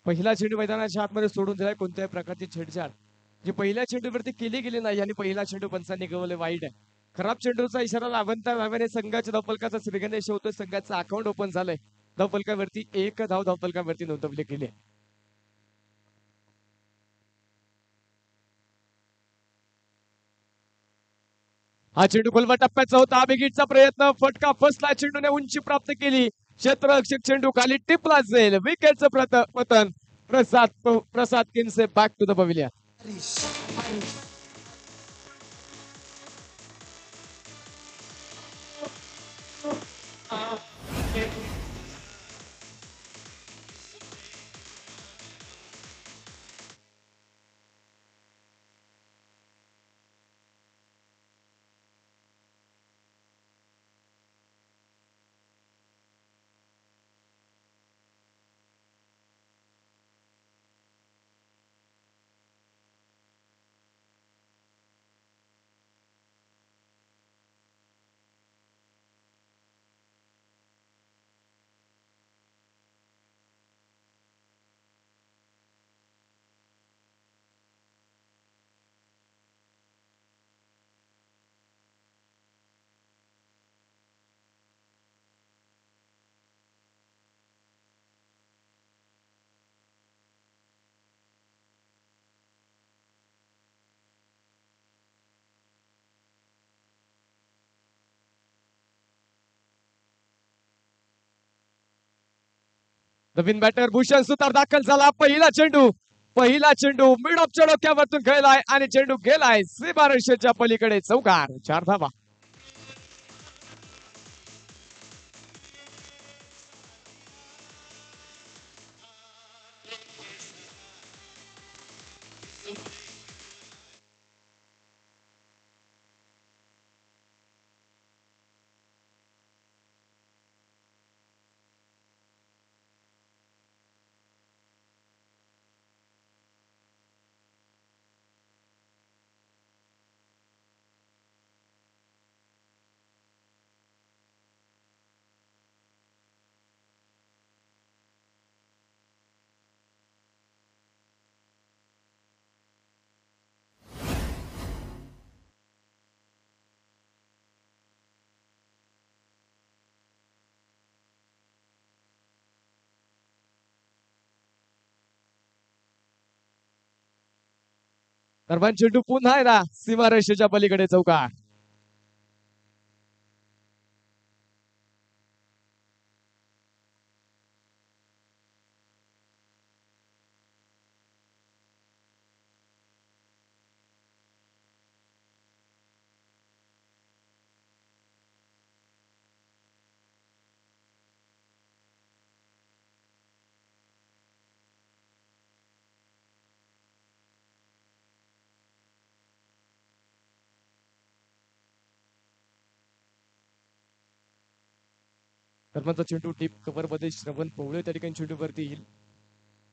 पहिला चेंडू मैदानाच्या आतमध्ये सोडून दिलाय. कोणत्याही प्रकारची छेडछाड जी पहिल्या चेंडूवरती केली गेली नाही आणि पहिला चेंडू पंचांनी गवले वाईट आहे. खराब चेंडूचा इशारा लावणता लाव्याने संघाच्या धावफलकाचा श्रीगणेश होतोय. संघाचं अकाउंट ओपन झालंय. धावफलकावरती एक धाव धावफलकावरती नोंदवली गेली. हा चेंडू गोलवा टप्प्याचा होता. बिगीटचा प्रयत्न, फटका फसला. चेंडूने उंची प्राप्त केली. क्षेत्ररक्षक चेंडू खाली टिपला जाईल. विकेटचं पतन. Prasad Kinse back to the pavilion. नवीन बॅटर भूषण सुतार दाखल झाला. पहिला चेंडू मिड ऑफच्या डोक्यावरतून खेळलाय आणि चेंडू गेलाय सीमारेषेच्या पलीकडे. चौकार, 4 धावा. दरम्यान चेंडू पुन्हा एकदा सीमारेषेच्या पलीकडे. चौकार. दरम्यानचा चेंडू डीप कव्हर मध्ये श्रवण पवळे त्या ठिकाणी चेंडूवरती येईल.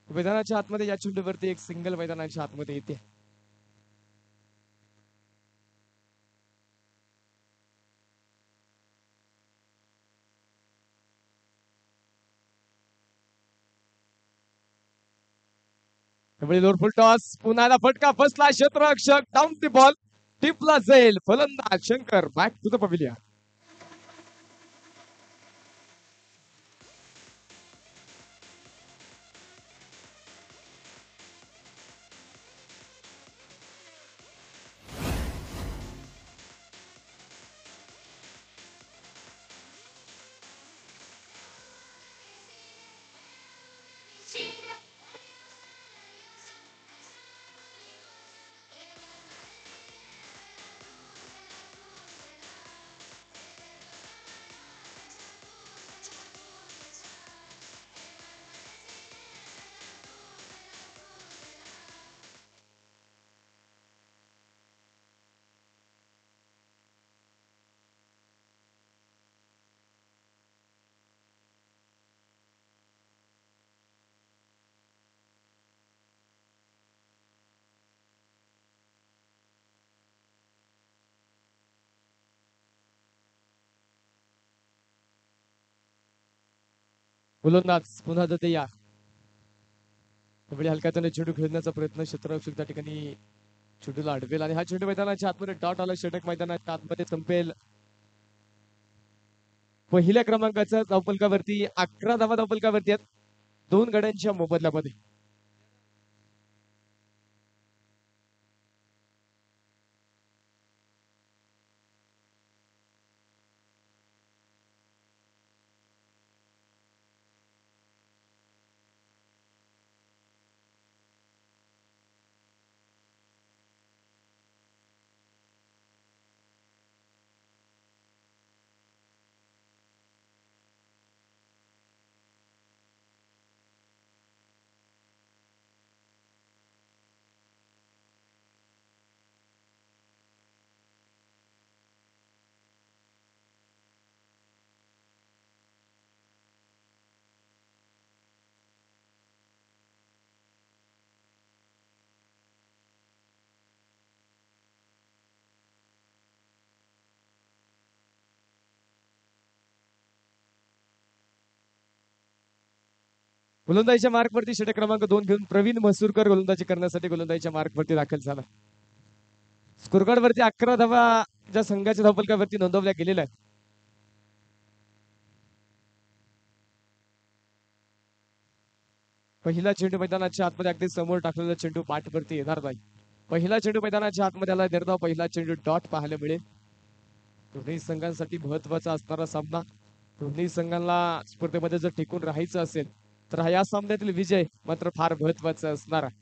मैदानाच्या आतमध्ये या चेंडूवरती एक सिंगल मैदानाच्या आतमध्ये येते. त्यामुळे लोअर फुल टॉस. पुन्हा फटका फसला. क्षेत्ररक्षक डाऊन दी बॉल. टिपला जाईल. फलंदाज Shankar back to the pavilion. गोलंदाज पुन्हा तयार. त्यावेळी हलक्या त्याने चेंडू खेळण्याचा प्रयत्न क्षेत्ररक्षक त्या ठिकाणी चेंडूला अडवेल आणि हा चेंडू मैदानाच्या आतमध्ये डॉट आला. षटक मैदानाच्या आतमध्ये संपेल. पहिल्या क्रमांकाचा धावफलकावरती 11 धावा धावफलकावरती आहेत 2 गड्यांच्या मोबदल्यामध्ये. गोलंदाजीच्या मार्कवरती षटक क्रमांक 2 घेऊन प्रवीण मसूरकर गोलंदाजी करण्यासाठी गोलंदाजीच्या मार्कवरती दाखल झाला. स्कोरकार्ड वरती 11 धावा ज्या संघाच्या धावफलकावरती नोंदवल्या गेलेल्या आहेत. पहिला चेंडू मैदानाच्या आतमध्ये अगदी समोर टाकलेला चेंडू पाठवरती येणार नाही. पहिला चेंडू मैदानाच्या आतमध्ये आला निर्धाव. पहिला चेंडू डॉट पाहायला मिळेल. दोन्ही संघांसाठी महत्वाचा असणारा सामना. दोन्ही संघांना स्पर्धेमध्ये जर टिकून राहायचं असेल तर हा या सामन्यातील विजय मात्र फार महत्वाचा असणार आहे.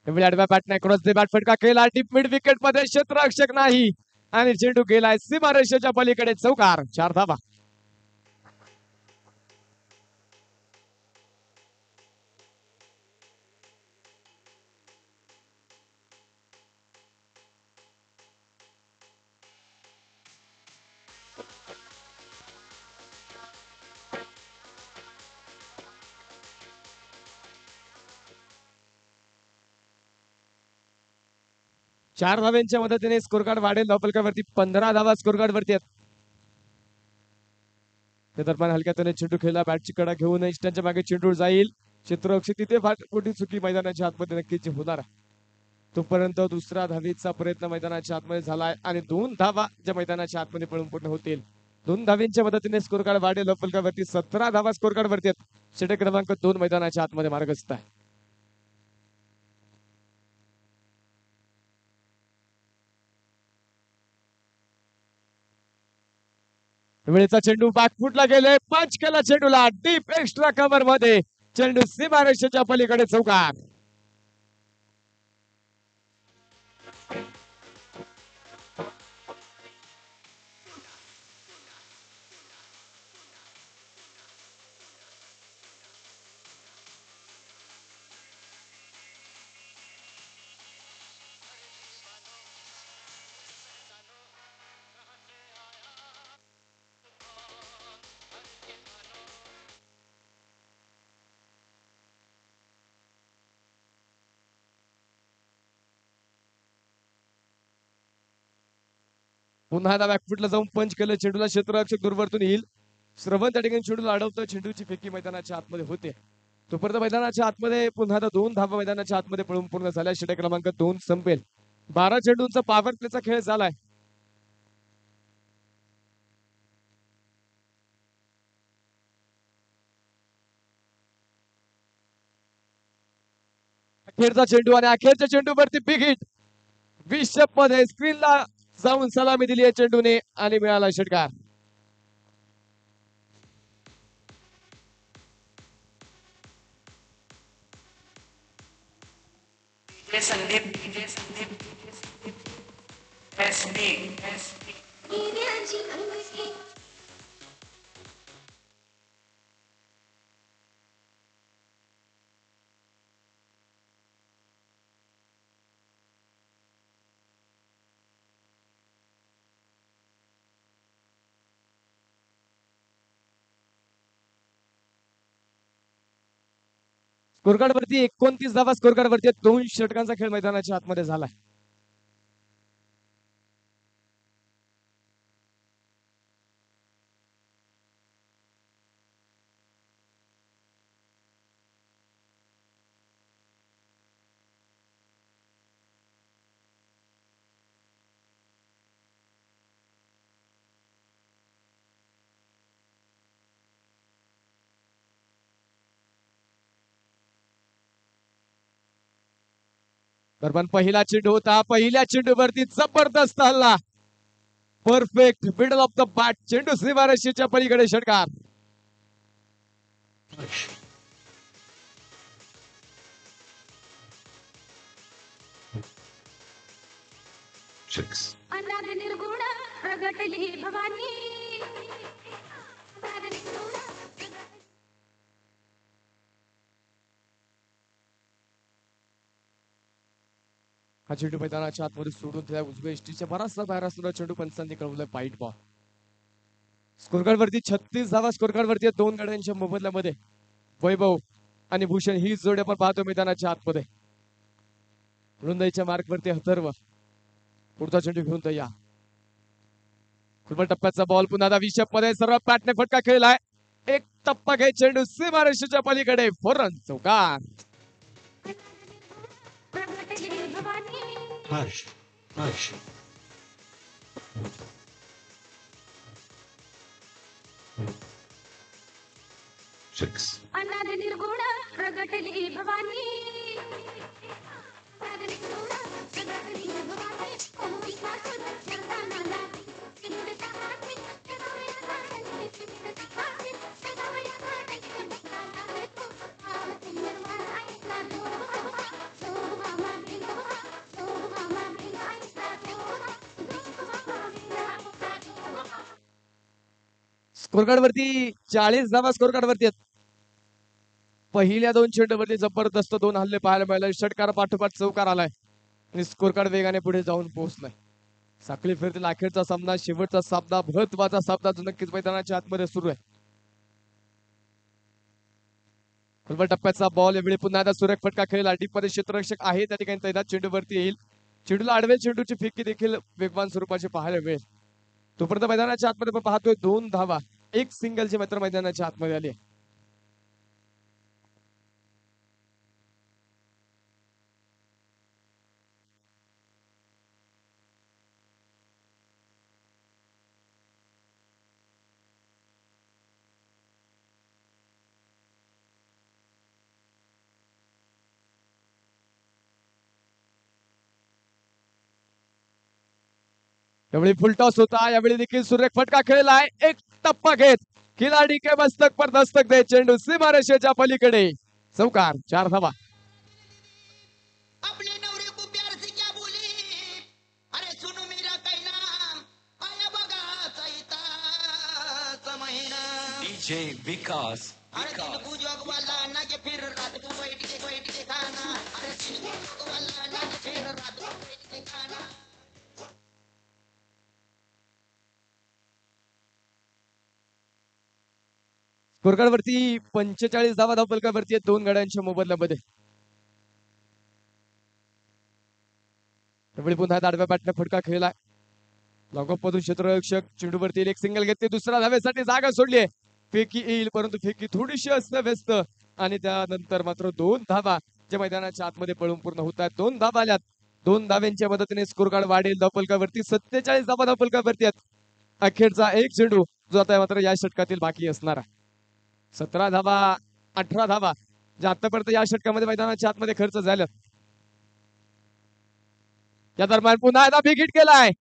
त्यावेळी आडव्या बॅटने क्रॉस द बॅट फटका केला. डीप मिड विकेट मध्ये क्षेत्ररक्षक नाही आणि चेंडू गेलाय सीमारेषेच्या पलीकडे. चौकार. 4 धावा. चार धाव्यांच्या मदतीने स्कोर कार्ड वाढेल. धावफलकावरती 15 धावा स्कोर कार्ड वरती आहेत. त्या दरम्यान हलक्या त्याने चेंडू खेळला. बॅटची कडा घेऊन इष्टांच्या मागे चेंडू जाईल. क्षेत्ररक्षक तिथे मोठी चुकी मैदानाच्या आतमध्ये नक्कीच होणार आहे. तोपर्यंत दुसरा धावीचा प्रयत्न मैदानाच्या आतमध्ये झालाय आणि 2 धावा ज्या मैदानाच्या आतमध्ये पळून पूर्ण होतील. 2 धावींच्या मदतीने स्कोर कार्ड वाढेल. धावफलकावरती 17 धावा स्कोर कार्ड वरती आहेत. षटक क्रमांक 2 मैदानाच्या आतमध्ये मार्गस्थ आहे. वेळेचा चेंडू बॅकफुटला गेले. पंच केला चेंडूला डीप एक्स्ट्रा कव्हर मध्ये. चेंडू सीमारेषेच्या पलीकडे. चौकार. पुन्हा एकदा बॅकफुटला जाऊन पंच केलं चेंडूला. क्षेत्ररक्षक दूरवरतून येईल. श्रवण त्या ठिकाणी चेंडूला अडवतं. चेंडूची फेकी मैदानाच्या आतमध्ये होते. तोपर्यंत मैदानाच्या आतमध्ये पुन्हा 2 धावा मैदानाच्या आतमध्ये पळून पूर्ण झाल्या. षटक क्रमांक 2 संपेल. 12 चेंडूंचा पॉवर प्लेचा खेळ झालाय. अखेरचा चेंडू आणि अखेरच्या चेंडूवरती बिग हिट. 20 मध्ये स्क्रीनला जाऊन सलामी दिली आहे चेंडूने आणि मिळाला षटकार. स्कोरकार्ड वरती 29 धावा स्कोरकार्ड वरती 2 षटकांचा खेळ मैदानाच्या आतमध्ये झालाय. दरम्यान पहिला चेंडू होता, पहिल्या चेंडूवरती जबरदस्त हल्ला, perfect middle of the bat, चेंडू सीमारेषेच्या पलीकडे षटकार. निर्गुण प्रगटली भवानी. हा चेंडू मैदानाच्या आतमध्ये सोडून त्या उजव्या इष्टीच्या बराचसा बाहेर असलेला चेंडू पंचांनी कळवलाय पाईट बॉल. स्कोरकार्ड वरती 36 धावा स्कोरकार्ड वरती दोन गड्यांच्या मोबदल्यामध्ये वैभव आणि भूषण ही जोडी आपण पाहतो मैदानाच्या आतमध्ये. रुंदाईच्या मार्क वरती अथर्व पुढचा चेंडू घेऊन तयार. खुलबट टप्प्याचा बॉल पुन्हा विषप मध्ये सर्व पॅटने फटका खेळलाय. एक टप्पा घे चेंडू सीमारेषेच्या पलीकडे फोरन चौकार. निर्गुण प्रगटली भवानी. स्कोरकार्ड वरती 40 धावा स्कोरकार्ड वरती आहेत. पहिल्या दोन चेंडूवरती जबरदस्त दोन हल्ले पाहायला मिळाले. षटकार पाठोपाठ चौकार आलाय आणि स्कोरकार्ड वेगाने पुढे जाऊन पोहोचलाय. साखळी फेरीतील अखेरचा सामना, शेवटचा सामना, महत्वाचा सामना जो नक्कीच मैदानाच्या आतमध्ये सुरू आहे. खुलबट टप्प्याचा बॉल यावेळी पुन्हा एकदा सुरेख फटका खेळला. डीप मध्ये क्षेत्ररक्षक आहे त्या ठिकाणी तैनात चेंडूवरती येईल. चेंडूला आडवे चेंडूची फेकी देखील वेगवान स्वरूपाची पाहायला मिळेल. तोपर्यंत मैदानाच्या आतमध्ये आपण पाहतोय 2 धावा, एक सिंगलची मात्र मैदानाच्या आतमध्ये आली. यावेळी फुलटॉस होता. यावेळी देखील सुरेख फटका खेळलाय. एक टप्पा घेत खिलाडी के मस्तक पर दस्तक दे चेंडू सीमारेषेच्या पलीकडे चौकार. 4 धावा. अपने नवरे को प्यार से क्या बोले, अरे सुनो मेरा कहना, आया बघा चैता महिना. डीजे विकास अरे दिन को जोगवाला ना के फिर रात को बैठ के खाना, अरे दिन को जोगवाला ना के फिर रात को बैठ के खाना. स्कोरकार्ड वरती 45 धावा धावफलकावरती आहेत दोन गड्यांच्या मोबदल्यामध्ये. त्यावेळी पुन्हा आडव्या बॅटने फटका खेळलाय. लॉकअप मधून क्षेत्ररक्षक चेंडूवरती एक सिंगल घेतली. दुसऱ्या धावेसाठी जागा सोडली. फेकी येईल परंतु फेकी थोडीशी व्यस्त आणि त्यानंतर मात्र 2 धावा जे मैदानाच्या आतमध्ये पळून पूर्ण होत आहेत. 2 धावा आल्यात. 2 धाव्यांच्या मदतीने स्कोरकार्ड वाढेल. धावफलकावरती 47 धावा धावफलकावरती आहेत. अखेरचा एक चेंडू जो आता मात्र या षटकातील बाकी असणार आहे. 17 धावा, 18 धावा ज्या आतापर्यंत या षटकामध्ये मैदानाच्या आतमध्ये खर्च झाल्यात. या दरम्यान पुन्हा एकदा बिग हिट केलाय.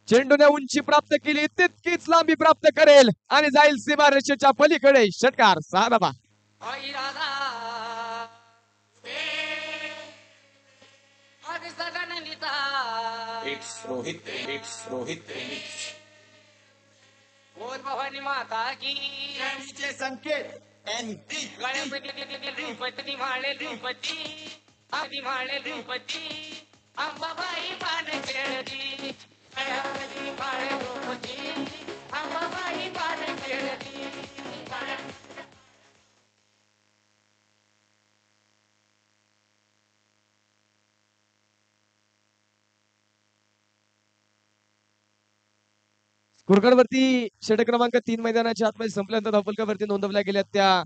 चेंडूने उंची प्राप्त केली तितकीच लांबी प्राप्त करेल आणि जाईल सीमारेषेच्या पलीकडे. षटकार. 6 धावा. रोहित बोल भवानी माता की संकेत गणपती माळे रूपती अंबाबाई पान खेळती. माळे रूपती अंबाबाई पान खेळती. स्कोरकार्ड वरती षटक क्रमांक 3 मैदानाच्या आतमध्ये संपल्यानंतर धावफलकावरती नोंदवल्या गेल्यात त्या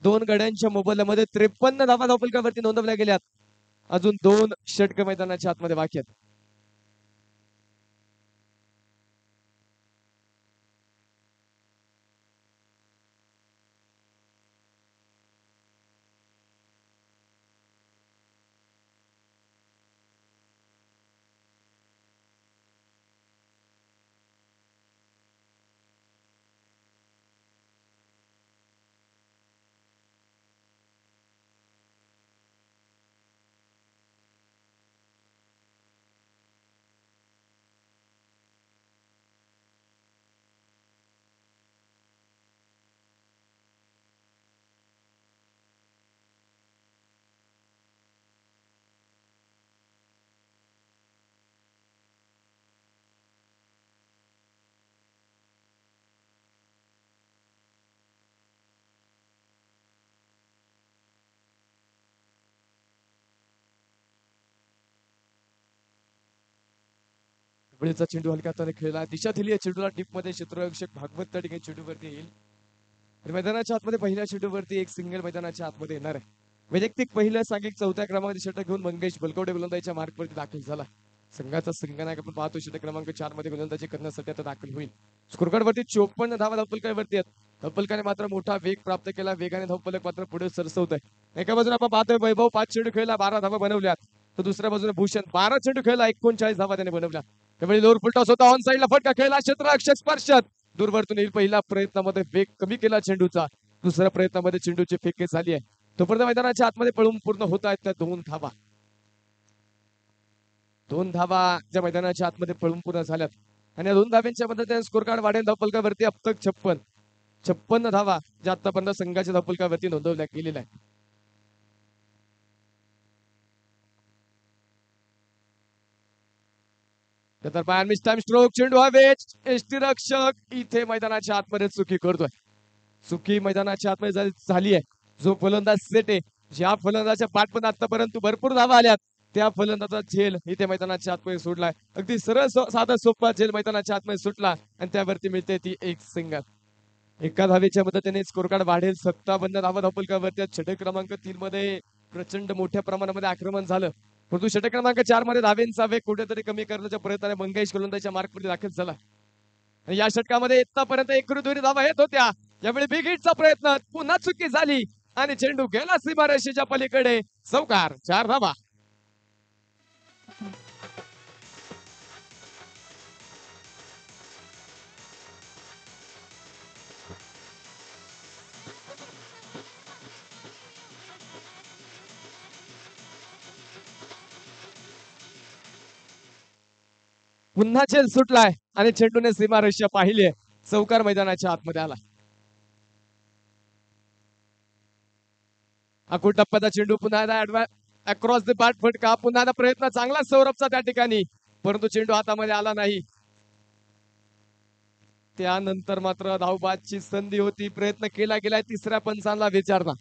दोन गड्यांच्या मोबदल्यामध्ये 53 धावा धावफलकावरती नोंदवल्या गेल्यात. अजून 2 षटक मैदानाच्या आतमध्ये बाकी आहेत. वेळेचा चेंडू हलक्या हाताने खेळला, दिशा दिली आहे चेंडूला टीपमध्ये. क्षेत्ररक्षक भागवत त्या ठिकाणी चेंडूवरती येईल आणि मैदानाच्या आतमध्ये पहिल्या चेंडूवरती एक सिंगल मैदानाच्या आतमध्ये येणार आहे. वैयक्तिक पहिलं सांघिक चौथ्या क्रमांकाचे षटक घेऊन मंगेश बलकवडे गोलंदाजीच्या मार्कवरती दाखल झाला. संघाचा संघनायक आपण पाहतो षटक क्रमांक 4 मध्ये गोलंदाजी करण्यासाठी आता दाखल होईल. स्कोरकार्डवरती 54 धावा धावपलकावरती आहेत. धावपलकाने मात्र मोठा वेग प्राप्त केला. वेगाने धावपलक मात्र पुढे सरसवत आहे. एका बाजूला आपण पाहतोय वैभव 5 चेंडू खेळला, 12 धावा बनवल्यात. तर दुसऱ्या बाजूला भूषण 12 चेंडू खेळला, 39 धावा त्याने बनवल्या. त्यावेळी लोअर फुलटॉस होता, ऑन साईडला फटका खेळला, क्षेत्ररक्षक स्पर्शात दूरवरतून येईल. पहिल्या प्रयत्नामध्ये वेग कमी केला चेंडूचा, दुसऱ्या प्रयत्नामध्ये चेंडूची फेके झाली आहे. तोपर्यंत मैदानाच्या आतमध्ये पळून पूर्ण होत आहेत त्या 2 धावा. 2 धावा ज्या मैदानाच्या आतमध्ये पळून पूर्ण झाल्यात आणि या 2 धाव्यांच्या मदतीने स्कोर कार्ड वाढेल. धावपलकावरती अब तक 56 धावा ज्या आतापर्यंत संघाच्या धावपलकावरती नोंदवल्या गेलेल्या आहेत. तर बाहेर मिस टाइम स्ट्रोक, चेंडू हवेत. यष्टीरक्षक इथे मैदानाच्या आतमध्ये चुकी करतोय. चुकी मैदानाच्या आतमध्ये झाली आहे. जो फलंदाज सेट आहे, ज्या फलंदाजाच्या पाठपर्यंत आतापर्यंत भरपूर धावा आल्यात, त्या फलंदाजाचा झेल इथे मैदानाच्या आतमध्ये सोडलाय. अगदी सरळ साधा सोपा झेल मैदानाच्या आतमध्ये सुटला आणि त्यावरती मिळते ती एक सिंगल. एका धावेच्या मदतीने स्कोर कार्ड वाढेल. 57 धावा धावपलकावरती. षटक क्रमांक 3 मध्ये प्रचंड मोठ्या प्रमाणामध्ये आक्रमण झालं, परंतु षटक क्रमांक 4 मध्ये धावेंचा वेग कुठेतरी कमी करण्याच्या प्रयत्नाने मंगेश गोलंदाजीच्या मार्कवरती दाखल झाला. आणि या षटकामध्ये आतापर्यंत 1 धावा येत होत्या. यावेळी बिग हिटचा प्रयत्न, पुन्हा चुकी झाली आणि चेंडू गेला सीमारेषेच्या पलीकडे. चौकार, 4 धावा. पुन्हा झेल सुटलाय आणि चेंडूने सीमारेषा पाहिली आहे. चौकार मैदानाच्या आतमध्ये आला. अकुट टप्प्याचा चेंडू पुन्हा अक्रॉस द बॅट फटका. पुन्हा प्रयत्न चांगला सौरभचा त्या ठिकाणी, परंतु चेंडू हातामध्ये आला नाही. त्यानंतर मात्र धावबादची संधी होती, प्रयत्न केला गेलाय तिसऱ्या पंचांना विचारता.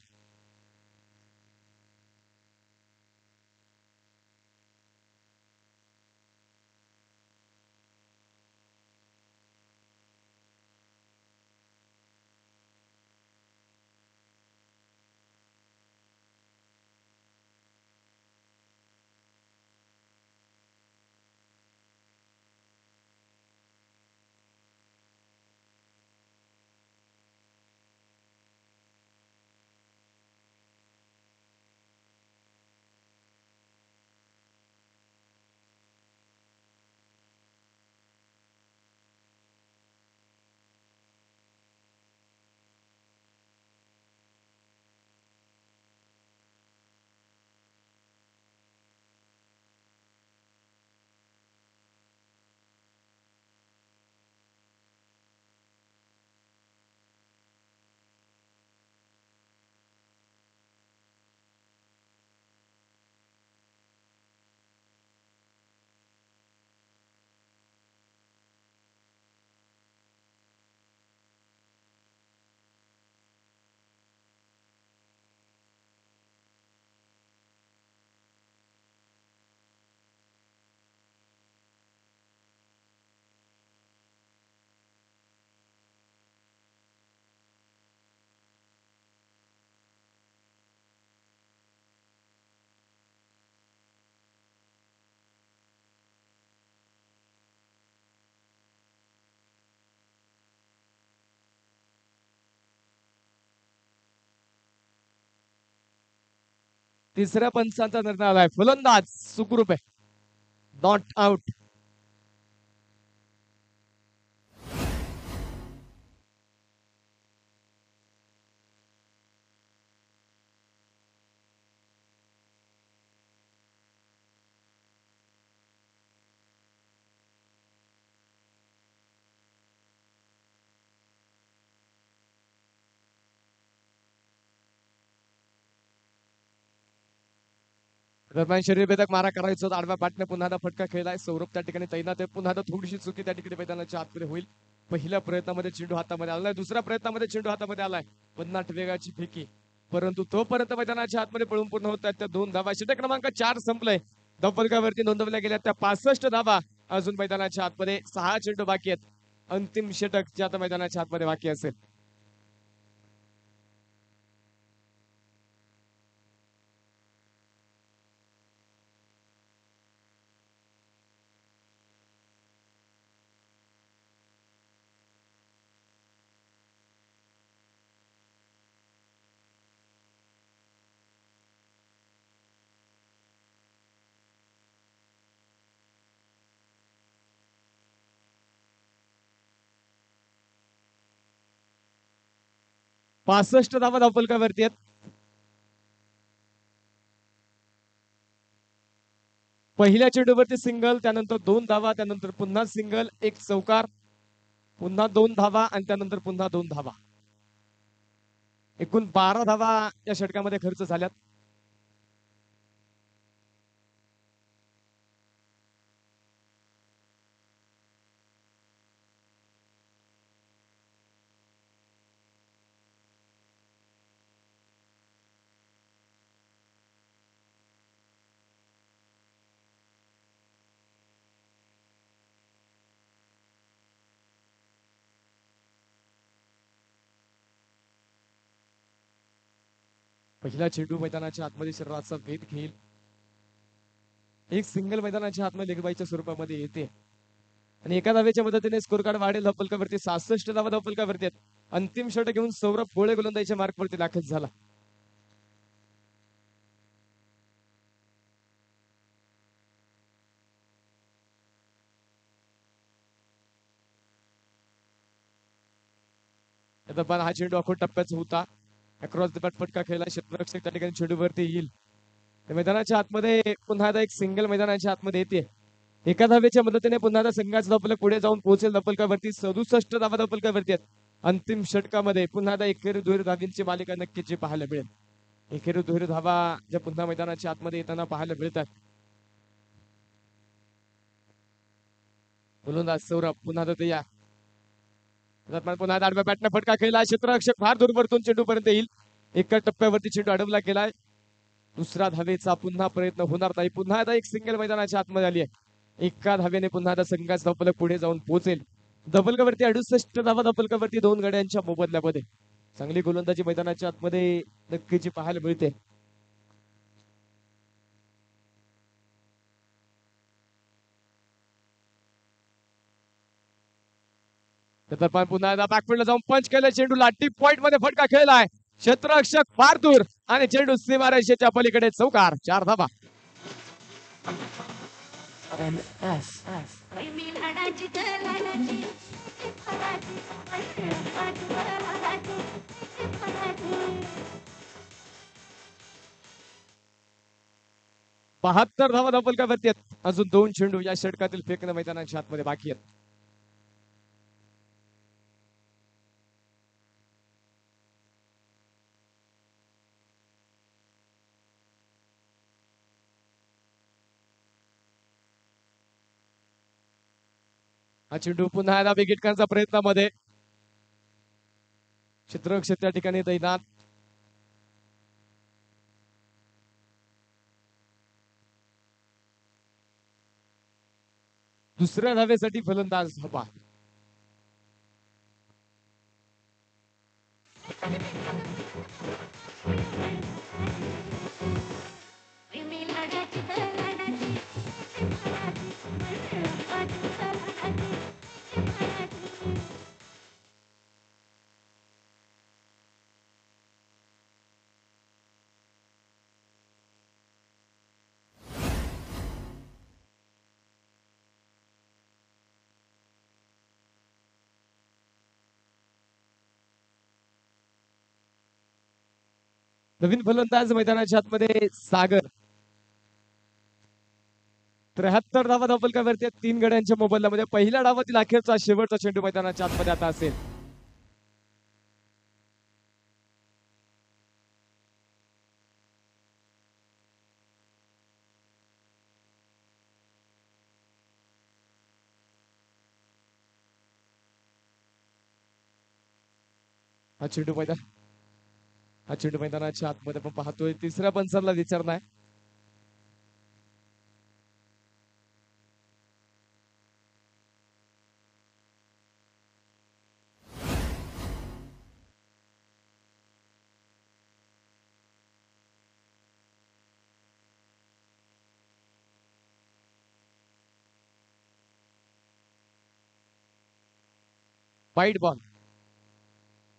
तिसऱ्या पंचांचा निर्णय आलाय. फलंदाज सुखरूप आहे, नॉट आउट. दरम्यान शरीरभेदक मारा करायचा होता. आडव्या बॅटने पुन्हा फटका खेळलाय. सौरभ त्या ठिकाणी तैनात आहे. पुन्हा थोडीशी चुकी त्या ठिकाणी मैदानाच्या आतमध्ये होईल. पहिल्या प्रयत्नामध्ये चेंडू हातामध्ये आलाय, दुसऱ्या प्रयत्नामध्ये चेंडू हातामध्ये आलाय. 50 वेगाची फेकी, परंतु तोपर्यंत मैदानाच्या आतमध्ये पळून पूर्ण होत आहेत त्या 2 धावा. षटक क्रमांक 4 संपलंय. धावपलकावरती नोंदवल्या गेल्या त्या 65 धावा अजून मैदानाच्या आतमध्ये 6 चेंडू बाकी आहेत. अंतिम षटक जे आता मैदानाच्या आतमध्ये बाकी असेल. पासष्ट धावा धावफलकावरती आहेत. पहिल्या चेंडूवरती सिंगल, त्यानंतर 2 धावा, त्यानंतर पुन्हा सिंगल, एक चौकार, पुन्हा 2 धावा आणि त्यानंतर पुन्हा 2 धावा. एकूण 12 धावा या षटकामध्ये खर्च झाल्यात. पहिला चेंडू मैदानाच्या आतमध्ये शरीराचा वेध घेईल. एक सिंगल मैदानाच्या आतमध्ये लेगबाईच्या स्वरूपामध्ये येते आणि एका धावेच्या मदतीने स्कोर कार्ड वाढेल. धावफलकावरती 66 धावा धावफलकावरती आहेत. अंतिम षटक घेऊन सौरभ कोळे गोलंदाजीच्या मार्कवरती दाखल झाला. हा चेंडू अखोट टप्प्याचा होता. अक्रॉस द बॅट फटका खेळला. क्षेत्ररक्षक त्या ठिकाणी चेंडूवरती येईल. मैदानाच्या आतमध्ये पुन्हा एकदा एक सिंगल मैदानाच्या आतमध्ये येते. एका धावेच्या मदतीने पुन्हा एकदा संघाचा धावफलक पुढे जाऊन पोहोचेल. धावफलकावरती 67 धावा धावफलकावरती आहेत. अंतिम षटकामध्ये पुन्हा एकदा एकेरी दुहेरी धावींची मालिका नक्कीच पाहायला मिळेल. एकेरी दुहेरी धावा ज्या पुन्हा मैदानाच्या आतमध्ये येताना पाहायला मिळतात. गोलंदाज सौरभ पुन्हा एकदा या पुन्हा आडव्या बॅटने फटका खेळला. क्षेत्ररक्षक फार दूरवरतून चेंडू पर्यंत येईल. एका टप्प्यावरती चेंडू अडवला गेलाय. दुसरा धावेचा पुन्हा प्रयत्न होणार नाही. पुन्हा एकदा एक सिंगल मैदानाच्या आतमध्ये आली आहे. एका धावेने पुन्हा एकदा संघाचा धावफलक पुढे जाऊन पोहोचेल. धावफलकावरती 68 धावा धावफलकावरती 2 गड्यांच्या मोबदल्यामध्ये चांगली गोलंदाजी मैदानाच्या आतमध्ये नक्कीच पाहायला मिळते. पुन्हा एकदा बॅकफील्डला जाऊन पंच केलं. चेंडूला डीप पॉइंट मध्ये फटका खेळलाय. क्षेत्ररक्षक फार दूर आणि चेंडू सीमारेषेच्या पलीकडे चौकार. 4 धावा. बहात्तर धावा धावफलकावरती आहेत. अजून 2 चेंडू या षटकातील फेकणं मैदानाच्या आतमध्ये बाकी आहेत. हा चेंडू पुन्हा एकदा विकेटकांचा प्रयत्नामध्ये. क्षेत्ररक्षक त्या ठिकाणी तैनात. दुसऱ्या धावेसाठी फलंदाज हवा. नवीन फलंदाज मैदानाच्या आतमध्ये सागर. 73 धावा धावफलकावरती 3 गड्यांच्या मोबदल्यामध्ये पहिल्या डावातील अखेरचा शेवटचा चेंडू मैदानाच्या आतमध्ये आता असेल. हा चेंडू मैदानाच्या आतमध्ये पण पाहतोय. तिसऱ्या पंचाला विचार नाही. वाईट बॉल.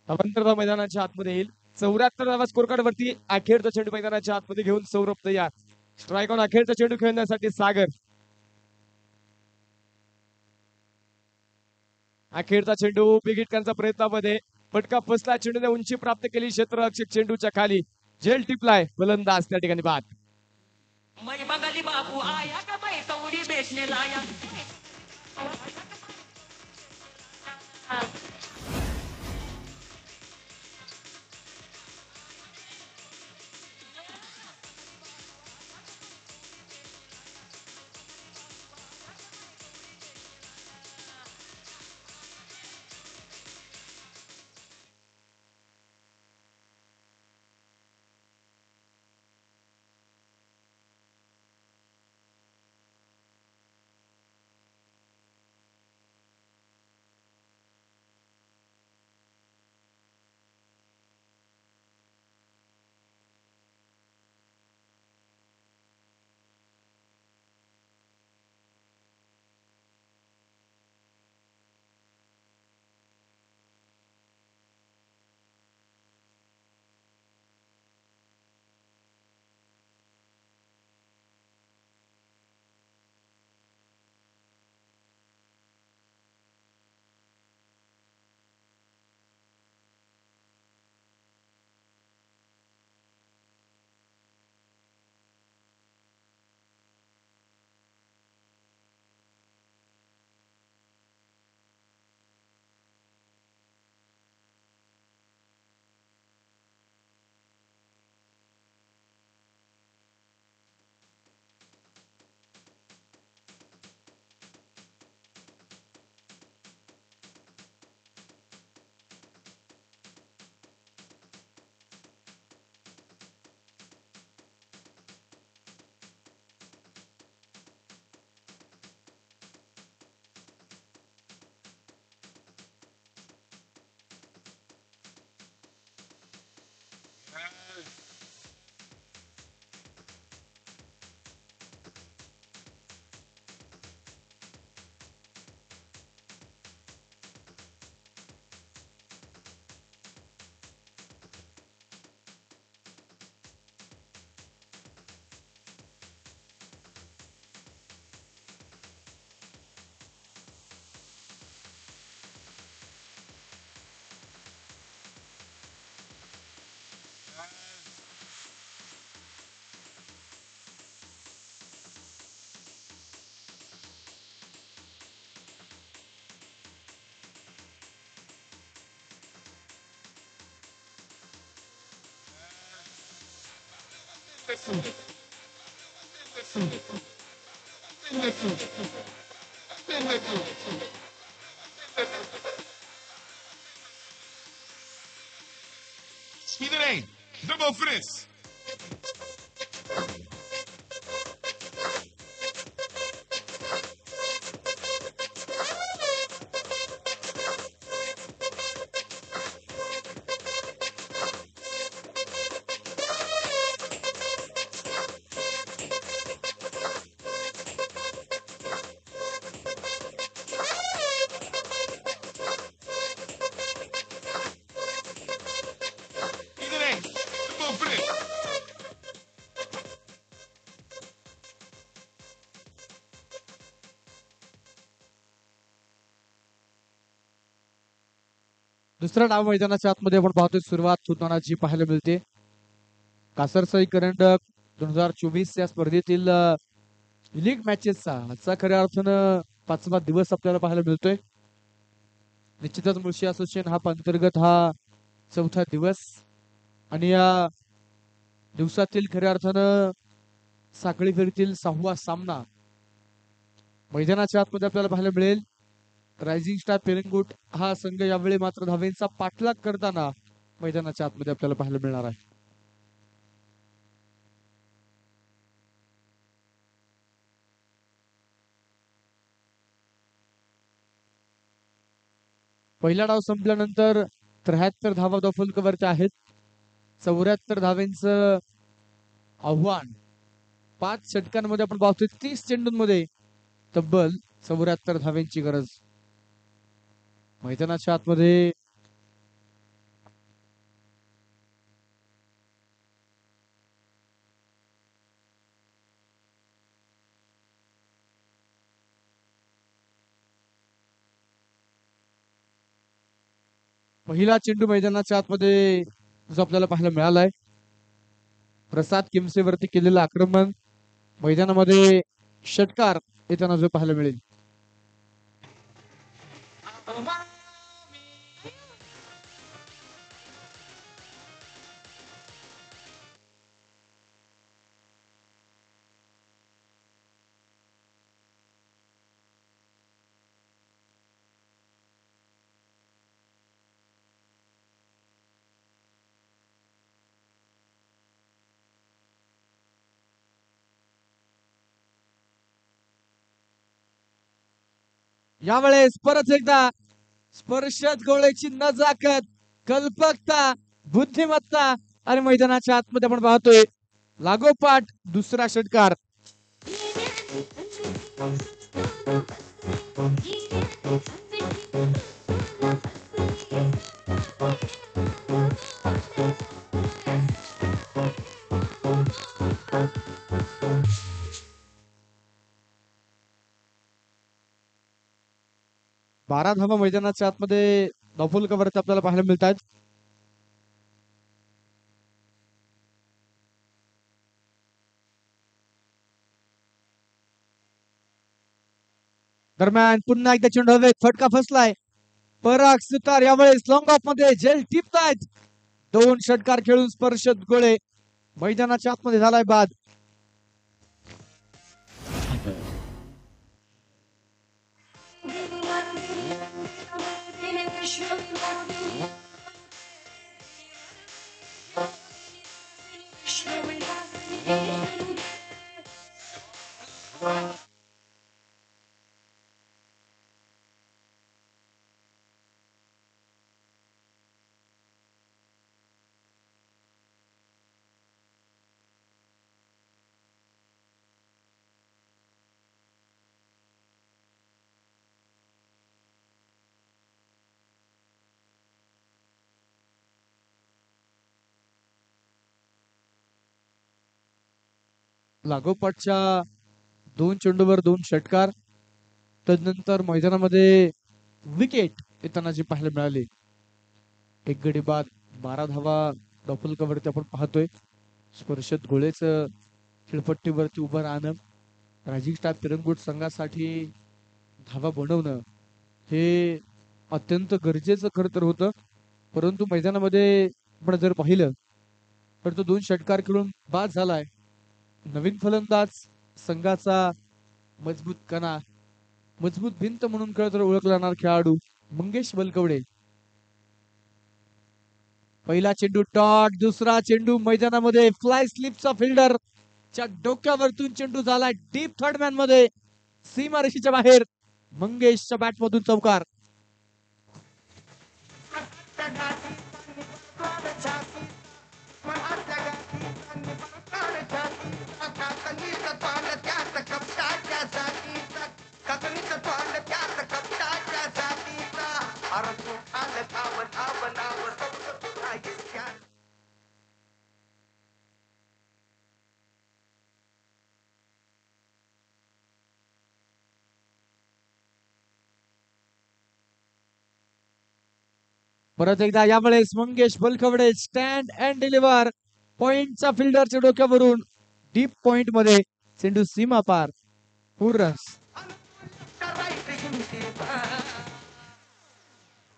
धावांतर मैदानाच्या आतमध्ये येईल. 74 धावा स्कोर कार्ड वरती. अखेरचा चेंडू मैदानाच्या आतमध्ये घेऊन सौरभ तयार. स्ट्राईक ऑन अखेरचा चेंडू खेळण्यासाठी सागर. अखेरचा चेंडू बिगिट करण्याचा प्रयत्नामध्ये फटका फसला. चेंडूने उंची प्राप्त केली क्षेत्ररक्षक चेंडूच्या खाली. झेल टिपलाय फलंदाज त्या ठिकाणी बाद. मै बंगाली बाबू आया का बाई सौरी बेचने लाया. Speedway, double Fritz. Speedway, double Fritz. दुसरा डाव मैदानाच्या आतमध्ये आपण पाहतोय सुरुवात होताना जी पाहायला मिळते. कासरसाई करंडक 2024 या स्पर्धेतील लीग मॅचेसचा आजचा खऱ्या अर्थानं 5वा दिवस आपल्याला पाहायला मिळतोय. निश्चितच मुळशी असोसिएशन अंतर्गत हा 4था दिवस आणि या दिवसातील खऱ्या अर्थानं साखळी फेरीतील 6वा सामना मैदानाच्या आतमध्ये आपल्याला पाहायला मिळेल. रायझिंग स्टार पेरंगुट हा संघ यावेळी मात्र धावेंचा पाठलाग करताना मैदानाच्या आतमध्ये आपल्याला पाहायला मिळणार आहे. पहिला डाव संपल्यानंतर 73 धावा फलकावरती आहेत. 74 धावेंचं आव्हान 5 षटकांमध्ये आपण पाहतोय. 30 चेंडूंमध्ये तब्बल 74 धावेंची गरज. मैदानाच्या आतमध्ये पहिला चेंडू मैदानाच्या आतमध्ये जो आपल्याला पाहायला मिळालाय, प्रसाद किमसेवरती केलेलं आक्रमण, मैदानामध्ये षटकार येताना जो पाहायला मिळेल. यावेळेस परत एकदा स्पर्शत गोळ्याची नजाकत, कल्पकता, बुद्धिमत्ता आणि मैदानाच्या आतमध्ये आपण पाहतोय लागोपाठ दुसरा षटकार. बारा धावा मैदानाच्या आतमध्ये धावफलकावरती आपल्याला पाहायला मिळतात. दरम्यान पुन्हा एकदा चेंडू हवेत, फटका फसलाय. पराग सुतार यावेळेस लॉंग ऑफ मध्ये झेल टिपतायत. दोन षटकार खेळून स्पर्शत गोळे मैदानाच्या आतमध्ये झालाय बाद. लागोपाठच्या दोन चेंडूवर दोन षटकार, तदनंतर मैदानामध्ये विकेट येताना जी पाहायला मिळाली. एक गडी बाद, 12 धावा धावफलकावरती आपण पाहतोय. स्पर्शत गोळेच खेळपट्टीवरती उभं राहणं, रायझिंग स्टार पिरंगुट संघासाठी धावा बनवणं हे अत्यंत गरजेचं खरं तर होतं. परंतु मैदानामध्ये आपण जर पाहिलं तर तो दोन षटकार खेळून बाद झालाय. नवीन फलंदाज संघाचा मजबूत कणा, मजबूत भिंत म्हणून खरं तर ओळखला जाणार खेळाडू मंगेश बलकवडे. पहिला चेंडू डॉट, दुसरा चेंडू मैदानामध्ये फ्लाय स्लिपचा फिल्डर च्या डोक्यावरतून चेंडू झालाय डीप थर्ड मॅन मध्ये, सीमारेषेच्या बाहेर. मंगेशच्या बॅट मधून चौकार. परत एकदा यावेळेस Mangesh Balkawade stand and deliver, पॉइंटचा फिल्डरच्या डोक्यावरून डीप पॉइंट मध्ये चेंडू सीमा पार. पूर्णस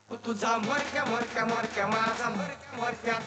तुझा मोरक्या मोरक्या मोरक्या माझा मोरक्या मोरक्या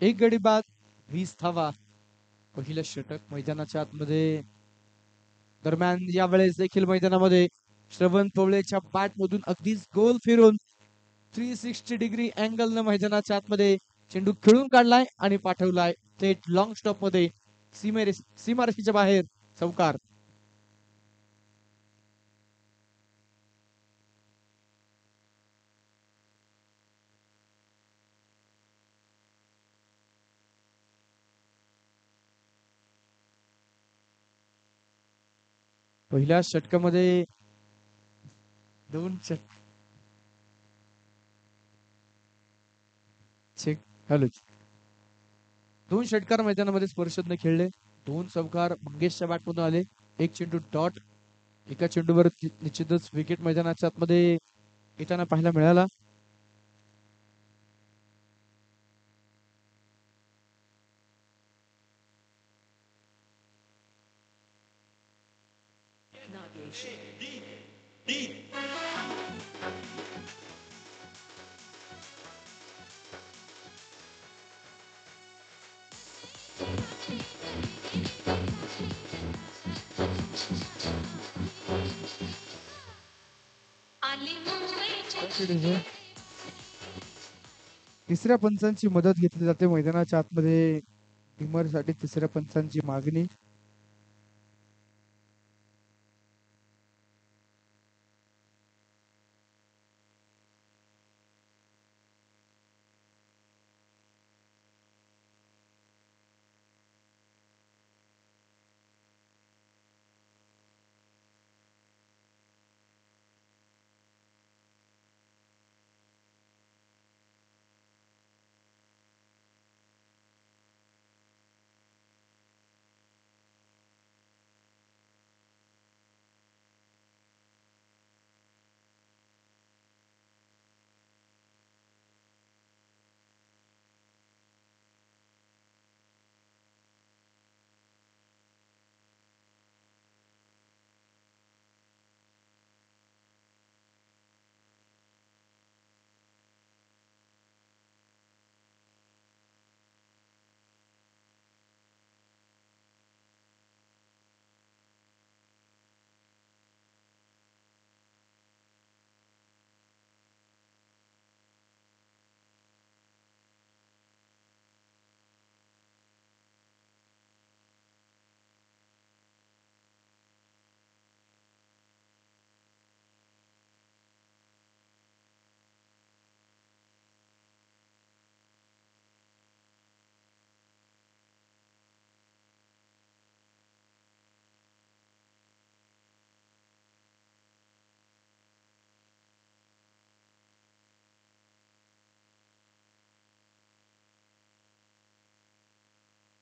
एक गडी बाद 20 धावा. पहिलं षटक मैदानाच्या आतमध्ये. दरम्यान यावेळेस देखील मैदानामध्ये श्रवण पवळेच्या बॅट मधून अगदीच गोल फिरून 360 डिग्री अँगल न मैदानाच्या आतमध्ये चेंडू खेळून काढलाय आणि पाठवलाय थेट लॉंग स्टॉप मध्ये सीमारेषेच्या बाहेर. चौकार. पहिल्या षटकामध्ये दोन हॅलो दोन षटकार मैदानामध्ये स्पर्शने खेळले. दोन चौकार मंगेशच्या बॅटमधून आले. एक चेंडू डॉट. एका चेंडूवर निश्चितच विकेट मैदानाच्या आतमध्ये येताना पाहायला मिळाला. आली मुंबईच्या तिसऱ्या पंचांची मदत घेतली जाते मैदानाच्या आतमध्ये. साठी तिसऱ्या पंचांची मागणी.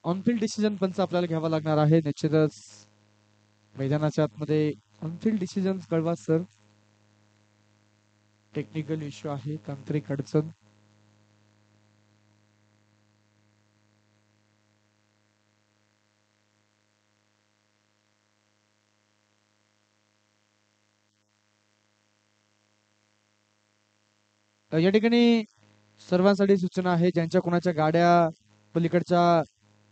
ऑनफिल्ड डिसिजन पंच आपल्याला घ्यावा लागणार आहे निश्चितच. मैदानाच्या आतमध्ये ऑनफिल्ड डिसिजन कळवा सर. टेक्निकल इश्यू आहे, तांत्रिक अडचण. या ठिकाणी सर्वांसाठी सूचना आहे, ज्यांच्या कोणाच्या गाड्या पलीकडच्या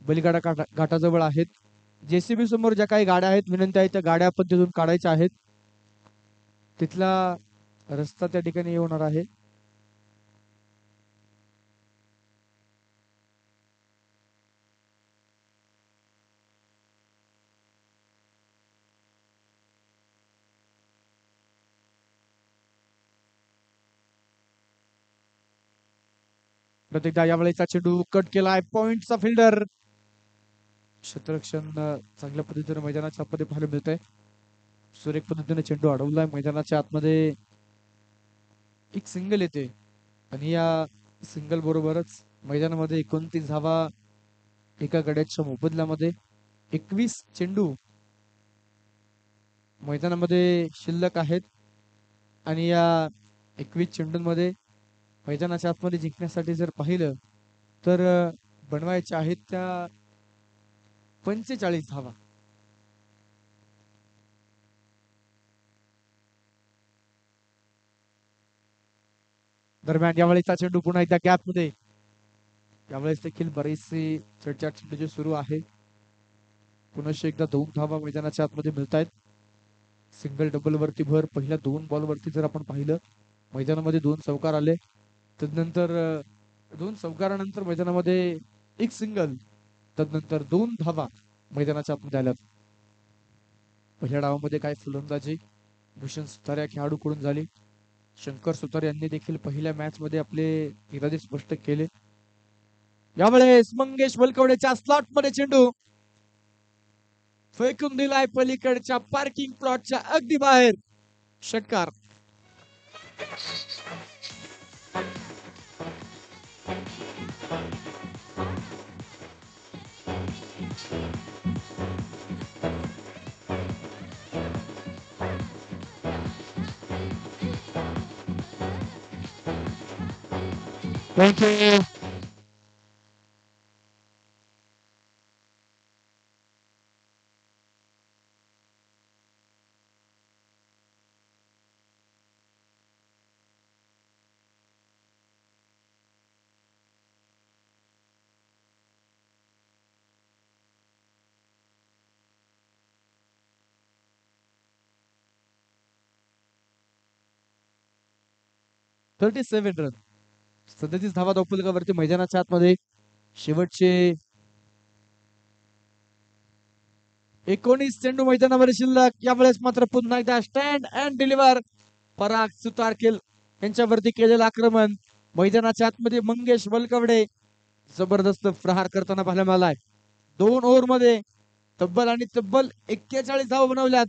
बलिगाडा घाटाजवळ आहेत, जेसीबी समोर ज्या काही गाड्या आहेत, विनंती आहे त्या गाड्या आपण तिथून काढायच्या आहेत. तिथला रस्ता त्या ठिकाणी होणार आहे. प्रत्येकदा यावेळेचा चेंडू कट केलाय. पॉइंटचा फिल्डर. क्षेत्ररक्षण चांगल्या पद्धतीने मैदानाच्या आतमध्ये पाहायला मिळत आहे. सुरेख पद्धतीने चेंडू अडवलाय. मैदानाच्या आतमध्ये एक सिंगल येते आणि या सिंगल बरोबरच मैदानामध्ये 29 धावा एका गड्याच्या मोबदल्यामध्ये. 21 चेंडू मैदानामध्ये शिल्लक आहेत आणि या 21 चेंडूंमध्ये मैदानाच्या आतमध्ये जिंकण्यासाठी जर पाहिलं तर बनवायच्या आहेत त्या 45 धावा. दरम्यान यावेळेचा चेंडू पुन्हा एकदा गॅप मध्ये. यावेळेस देखील बरेचसे चर्चा चेंडूचे सुरू आहे. पुनश्च एकदा 2 धावा मैदानाच्या आतमध्ये मिळत आहेत. सिंगल डबल वरती भर. पहिल्या 2 बॉल वरती जर आपण पाहिलं मैदानामध्ये 2 चौकार आले. तदनंतर 2 चौकारानंतर मैदानामध्ये एक सिंगल, तदनंतर 2 धावा मैदानाच्या आतमध्ये आल्यात. पहिल्या डावामध्ये काय फलंदाजी भूषण सुतार या खेळाडूकडून झाली. शंकर सुतार यांनी देखील पहिल्या मॅच मध्ये आपले इरादे स्पष्ट केले. यावेळेस मंगेश वलकवडेच्या स्लॉट मध्ये चेंडू फेकून दिलाय पलीकडच्या पार्किंग प्लॉटच्या अगदी बाहेर. षटकार. थँक्यू. 37 रन. 37 धावा धावफलकावरती मैदानाच्या आतमध्ये. शेवटचे 19 चेंडू मैदानावर शिल्लक. यावेळेस मात्र पुन्हा एकदा स्टँड अँड डिलिव्हर पराग सुतारकेल यांच्यावरती केलेलं आक्रमण. मैदानाच्या आतमध्ये मंगेश वलकवडे जबरदस्त प्रहार करताना पाहायला मिळालाय. 2 ओव्हर मध्ये तब्बल 41 धावा बनवल्यात.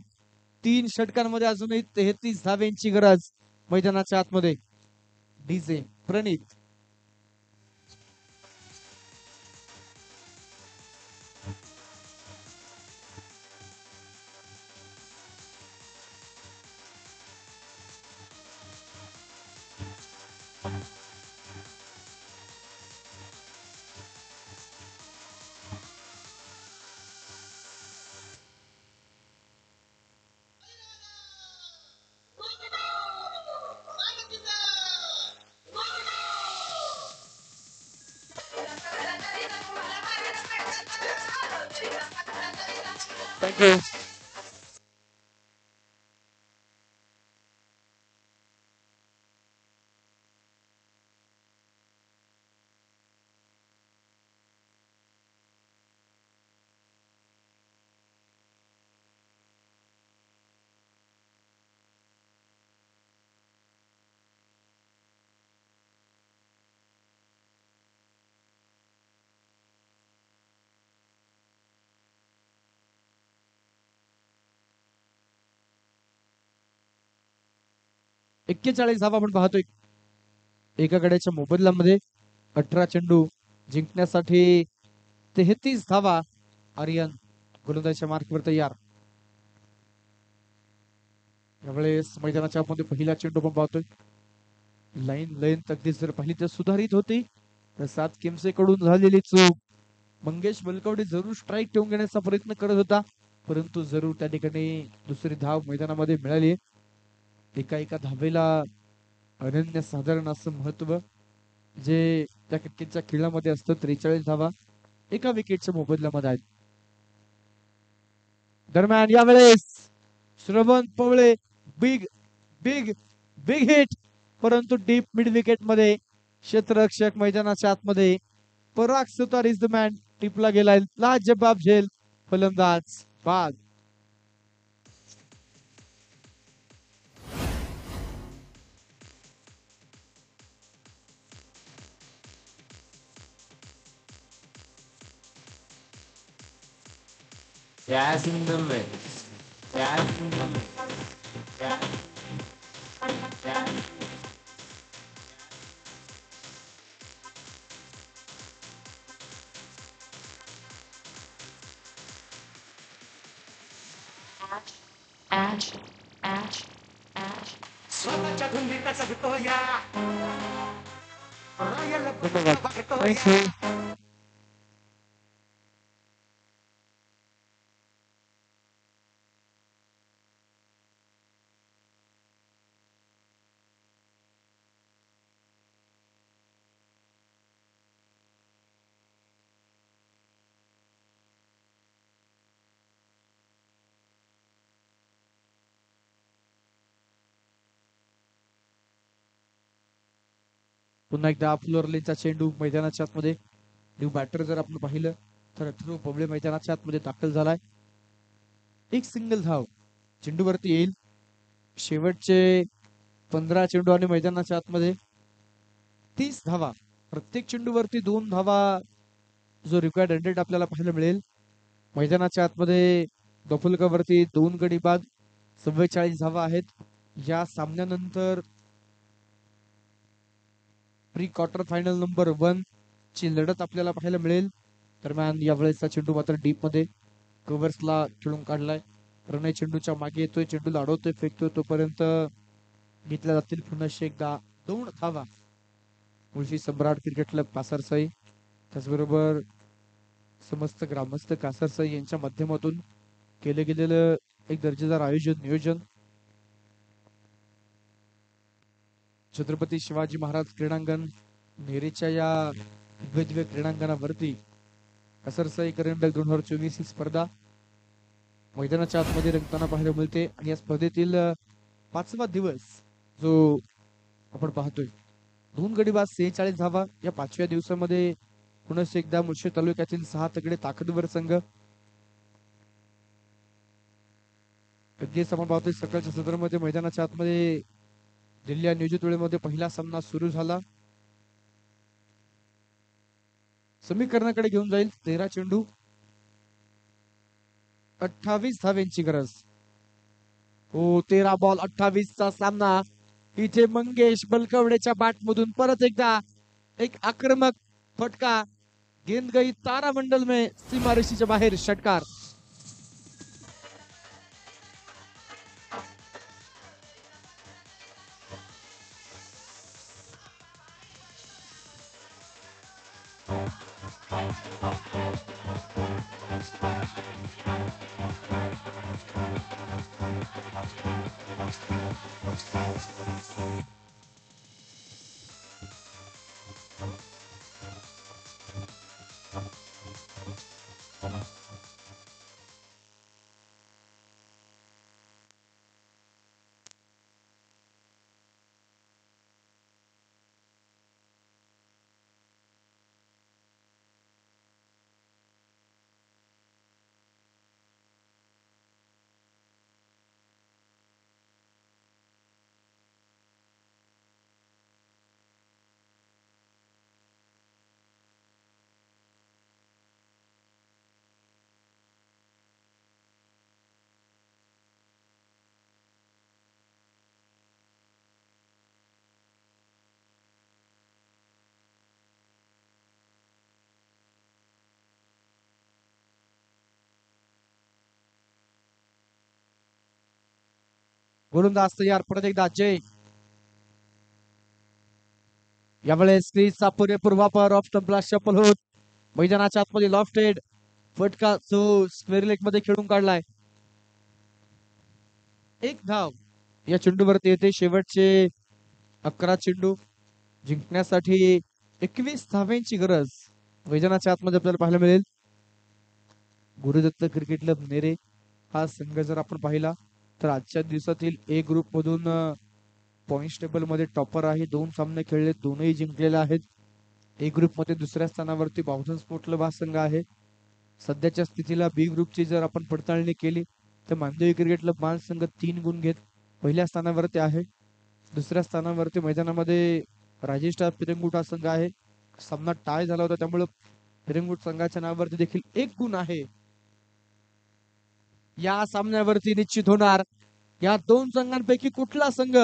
3 षटकांमध्ये अजूनही 33 धाव्यांची गरज मैदानाच्या आतमध्ये. डीजे प्रणित. थँक्यू. एक्केचाळीस धावा आपण पाहतोय एका गड्याच्या मोबदल्यामध्ये. 18 चेंडू जिंकण्यासाठी 33 धावा. आर्यन गोलंदाजीच्या मार्कवर तयार. यावेळेस मैदानाच्या मध्ये पहिला चेंडू आपण पाहतोय. लाईन अगदी जर पाहिली तर सुधारित होती. तर 7 किमसे कडून झालेली चूक. मंगेश वलकवडे जरूर स्ट्राईक ठेवून घेण्याचा प्रयत्न करत होता, परंतु जरूर त्या ठिकाणी दुसरी धाव मैदानामध्ये मिळाली. एका धावेला अनन्यसाधारण असं महत्व जे त्या क्रिकेटच्या खेळामध्ये असतं. 43 धावा एका विकेटच्या मोबदल्यामध्ये आहेत. दरम्यान यावेळेस श्रवण Pawale big big big hit, परंतु डीप मिड विकेट मध्ये क्षेत्ररक्षक मैदानाच्या आतमध्ये पराग सुतार इज द मॅन. टिपला गेलाय लाजबाब झेल फलंदाज बाद. Jazz in the mix. Jazz in the mix. Jazz. Jazz. Ash, ash, ash. स्वतःच्या धुंदीत जगतो या रॉयल बघतो Thank या. you. पुन्हा एकदा फ्लोअरलेनचा चेंडू मैदानाच्या आतमध्ये. न्यू बॅटर जर आपण पाहिलं तर अथर्व पबळे मैदानाच्या आतमध्ये दाखल झालाय. एक सिंगल धाव चेंडूवरती येईल. शेवटचे 15 चेंडू आणि मैदानाच्या आतमध्ये 30 धावा. प्रत्येक चेंडूवरती 2 धावा जो रिक्वायर्ड रन आपल्याला पाहायला मिळेल. मैदानाच्या आतमध्ये दफुलकावरती 2 गडी बाद 44 धावा आहेत. या सामन्यानंतर प्री क्वार्टर फायनल नंबर 1 ची लढत आपल्याला पाहायला मिळेल. दरम्यान यावेळेसचा चेंडू मात्र डीप मध्ये कव्हर्सला खेळून काढलाय. प्रणय चेंडूच्या मागे येतोय, चेंडूला अडवतोय, फेकतोय, तोपर्यंत घेतल्या जातील पुन्हा एकदा 2 धावा. मुळशी सम्राट क्रिकेट क्लब कासारसाई त्याचबरोबर समस्त ग्रामस्थ कासारसाई यांच्या माध्यमातून केले गेलेलं एक दर्जेदार आयोजन नियोजन. छत्रपती शिवाजी महाराज क्रीडांगण नेरेच्या या भव्य क्रीडांगणावरती कासारसाई करंडक 2024 ही स्पर्धा मैदानाच्या आतमध्ये रंगताना पाहायला मिळते. आणि या स्पर्धेतील 5वा दिवस जो आपण पाहतोय 2 गडी बाद 46 धावा. या 5व्या दिवसामध्ये पुन्हा एकदा मुळशी तालुक्यातील 6 तगडे ताकदवर संघ. अगदीच आपण पाहतोय सकाळच्या सदरामध्ये मैदानाच्या आतमध्ये दिल्ली नियोजित वेळेमध्ये पहिला सामना सुरू झाला. समीकरणाकडे घेऊन जाईल. 13 चेंडू 28 धाव्यांची गरज. हो, 13 बॉल 28 चा सामना. इथे मंगेश बलकवडेच्या बॅट मधून परत एकदा एक आक्रमक फटका. गेंद गई तारामंडल में सीमारेषेच्या बाहेर षटकार. गोलंदाज तयार. परत एकदा जय. यावेळेस क्रीजचा पुरेपूर वापर. ऑफ स्टंपला शफल होत मैदानाच्या आतमध्ये लॉफ्टेड फटका जो स्क्वेअर लेग मध्ये खेळून काढलाय. 1 धाव या चेंडूवरती येते. शेवटचे 11 चेंडू जिंकण्यासाठी 21 धाव्यांची गरज मैदानाच्या आतमध्ये आपल्याला पाहायला मिळेल. गुरुदत्त क्रिकेट क्लब नेरे हा संघ जर आपण पाहिला तर आजच्या दिवसातील ए ग्रुप मधून पॉइंट टेबल मध्ये टॉपर आहे. 2 सामने खेळले, 2ही जिंकलेले आहेत. ए ग्रुप मध्ये दुसऱ्या स्थानावरती बहुजन स्पोर्ट क्लब हा संघ आहे. सध्याच्या स्थितीला बी ग्रुपची जर आपण पडताळणी केली तर मानदेवी क्रिकेट क्लब मान संघ 3 गुण घेत पहिल्या स्थानावरती आहे. दुसऱ्या स्थानावरती मैदानामध्ये राजेश स्टार पिरंगुट हा संघ आहे. सामना टाय झाला होता त्यामुळे पिरंगुट संघाच्या नावावरती देखील 1 गुण आहे. या सामन्यावरती निश्चित होणार या 2 संघांपैकी कुठला संघ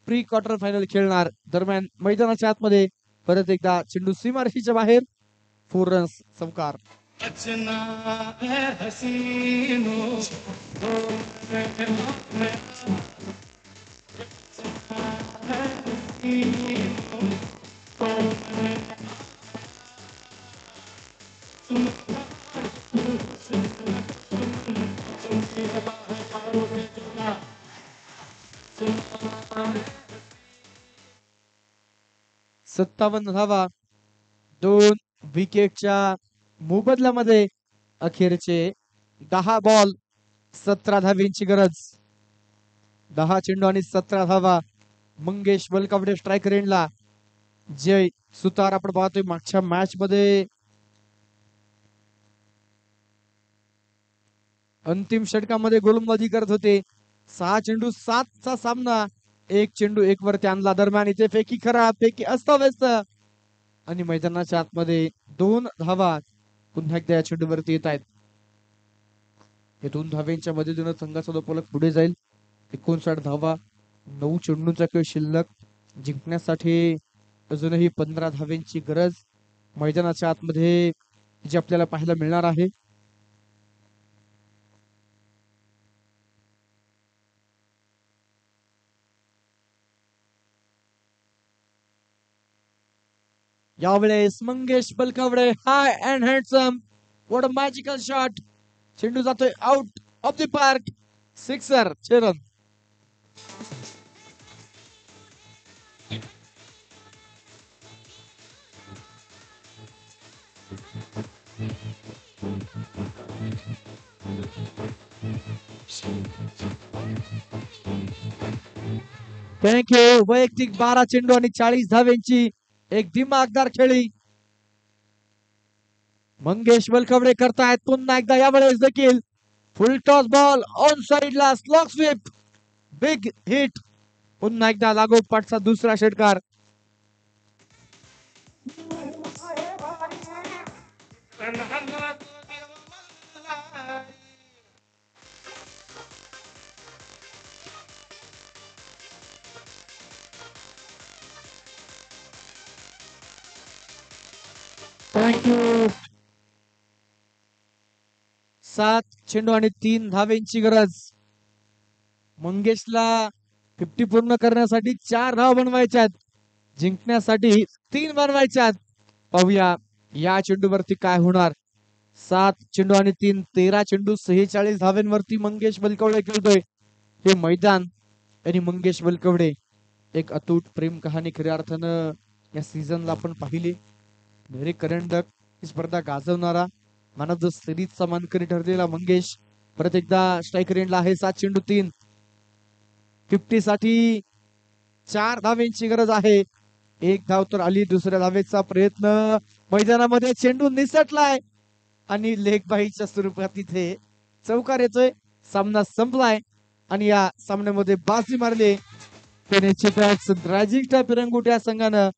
प्री क्वार्टर फायनल खेळणार. दरम्यान मैदानाच्या आतमध्ये परत एकदा चेंडू सीमारेषेच्या बाहेर. 4 रन्स चौकार. सत्तावन्न धावा 2 विकेटच्या मोबदल्यामध्ये. अखेरचे 10 बॉल 17 धावींची गरज. 10 चेंडू आणि 17 धावा. मंगेश बलकवडे स्ट्रायकर एंडला. जय सुतार आपण पाहतोय मागच्या मॅच मध्ये अंतिम षटकामध्ये गोलंदाजी करत होते. 6 चेंडू 7 चा सामना. एक चेंडू एक वरती आणला दरम्यान इथे फेकी खराब फेकी अस्ताव्यस्त आणि मैदानाच्या आतमध्ये 2 धावा पुन्हा एकदा या चेंडूवरती येत आहेत. हे 2 धाव्यांच्या मदतीने संघाचा दोपलक पुढे जाईल. 59 धावा 9 चेंडूंचा खेळ शिल्लक. जिंकण्यासाठी अजूनही 15 धाव्यांची गरज मैदानाच्या आतमध्ये जी आपल्याला पाहायला मिळणार आहे. यावेळेस Mangesh Balkawade high and handsome what a magical shot. चेंडू जातोय out of the park. Sixer 6 run. Thank you. वैयक्तिक 12 चेंडू आणि 40 धाव्यांची एक दिमागदार खेळी मंगेश बलकवडे करतायत. पुन्हा एकदा यावेळेस देखील फुल टॉस बॉल ऑन साइडला स्लॉग स्वीप बिग हिट. पुन्हा एकदा लागोपाठचा दुसरा षटकार. थँक्यू. 7 चेंडू आणि 3 धावेंची गरज. मंगेशला 50 पूर्ण करण्यासाठी 4 धावा बनवायच्यात. जिंकण्यासाठी 3 बनवायच्यात. पाहूया या चेंडूवरती काय होणार. 7 चेंडू आणि 3 13 चेंडू 46 धाव्यांवरती मंगेश बलकवडे खेळतोय. हे मैदान आणि मंगेश बलकवडे एक अतूट प्रेम कहाणी खऱ्या अर्थानं या सीझनला आपण पाहिली. व्हेरी करंडक ही स्पर्धा गाजवणारा मॅन ऑफ द सिरीजचा मानकरी ठरलेला मंगेश परत एकदा स्ट्रायकर एंडला आहे. 7 चेंडू 3 50 साठी 4 धावेंची गरज आहे. एक धाव तर आली. दुसऱ्या धावेचा प्रयत्न मैदानामध्ये चेंडू निसटलाय आणि लेग बाईच्या स्वरूपात इथे चौकार येतोय. सामना संपलाय आणि या सामन्यामध्ये बाजी मारली ते निश्चितच राजीव पिरंगुट या संघानं.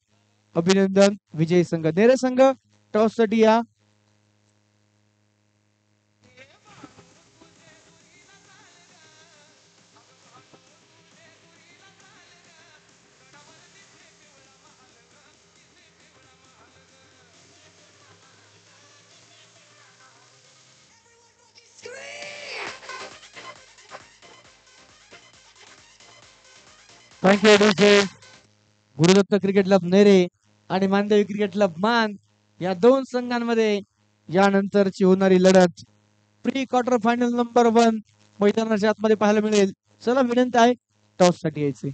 अभिनंदन. विजयी संघ नेरे संघ टॉस साठी या. थँक्यू. गुरुदत्त क्रिकेट क्लब नेरे आणि मानदेवी क्रिकेट क्लब मान या 2 संघांमध्ये यानंतरची होणारी लढत प्री क्वार्टर फायनल नंबर 1 मैदानाच्या आतमध्ये पाहायला मिळेल. चला विनंती आहे टॉस साठी यायचे.